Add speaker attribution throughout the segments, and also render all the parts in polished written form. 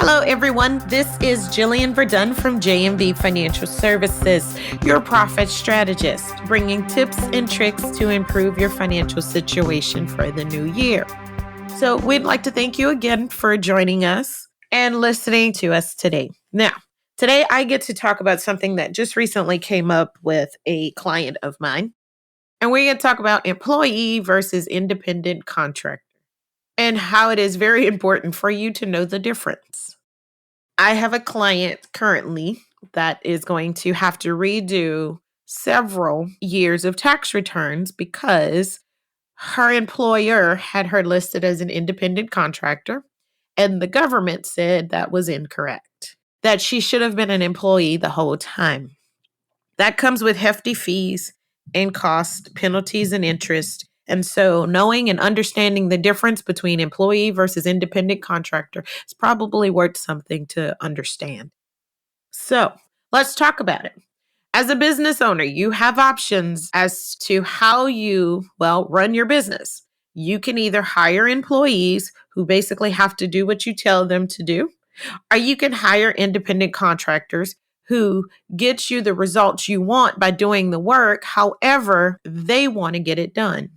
Speaker 1: Hello, everyone. This is Jillian Verdun from J&V Financial Services, your profit strategist, bringing tips and tricks to improve your financial situation for the new year. So we'd like to thank you again for joining us and listening to us today. Now, today I get to talk about something that just recently came up with a client of mine. And we're going to talk about employee versus independent contractor and how it is very important for you to know the difference. I have a client currently that is going to have to redo several years of tax returns because her employer had her listed as an independent contractor, and the government said that was incorrect, that she should have been an employee the whole time. That comes with hefty fees and cost, penalties and interest. And so knowing and understanding the difference between employee versus independent contractor is probably worth something to understand. So let's talk about it. As a business owner, you have options as to how you, run your business. You can either hire employees who basically have to do what you tell them to do, or you can hire independent contractors who get you the results you want by doing the work, however they want to get it done.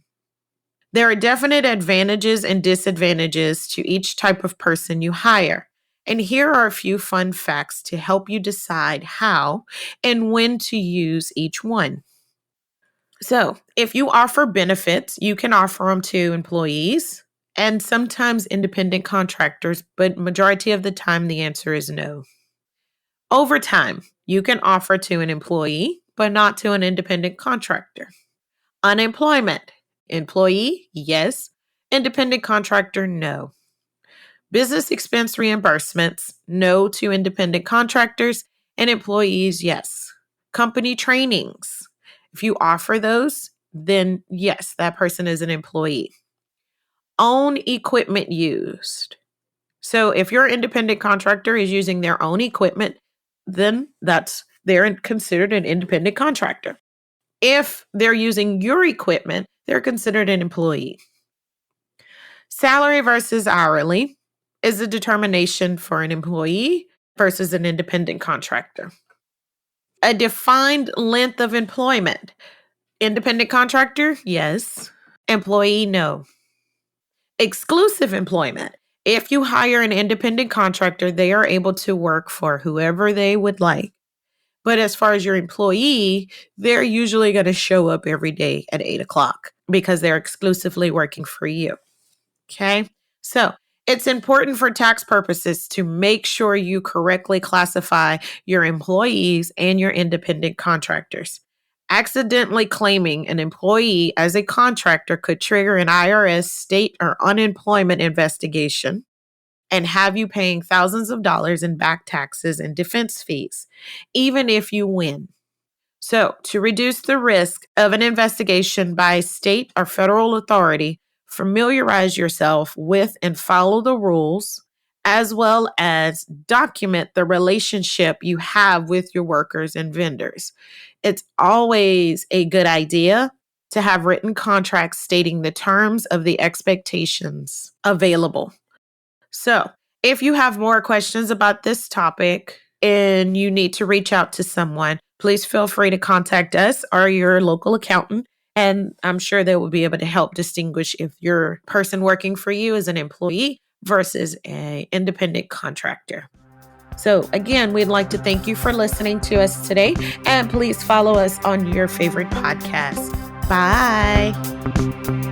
Speaker 1: There are definite advantages and disadvantages to each type of person you hire. And here are a few fun facts to help you decide how and when to use each one. So, if you offer benefits, you can offer them to employees and sometimes independent contractors, but majority of the time the answer is no. Overtime, you can offer to an employee, but not to an independent contractor. Unemployment, employee, yes. Independent contractor, no. Business expense reimbursements, no to independent contractors, and employees, yes. Company trainings, if you offer those, then yes, that person is an employee. Own equipment used. So if your independent contractor is using their own equipment, then they're considered an independent contractor. If they're using your equipment, they're considered an employee. Salary versus hourly is a determination for an employee versus an independent contractor. A defined length of employment. Independent contractor, yes. Employee, no. Exclusive employment. If you hire an independent contractor, they are able to work for whoever they would like. But as far as your employee, they're usually going to show up every day at 8 o'clock because they're exclusively working for you. Okay? So it's important for tax purposes to make sure you correctly classify your employees and your independent contractors. Accidentally claiming an employee as a contractor could trigger an IRS, state, or unemployment investigation and have you paying thousands of dollars in back taxes and defense fees, even if you win. So, to reduce the risk of an investigation by a state or federal authority, familiarize yourself with and follow the rules, as well as document the relationship you have with your workers and vendors. It's always a good idea to have written contracts stating the terms of the expectations available. So, if you have more questions about this topic and you need to reach out to someone, please feel free to contact us or your local accountant. And I'm sure they will be able to help distinguish if your person working for you is an employee versus an independent contractor. So again, we'd like to thank you for listening to us today. And please follow us on your favorite podcast. Bye.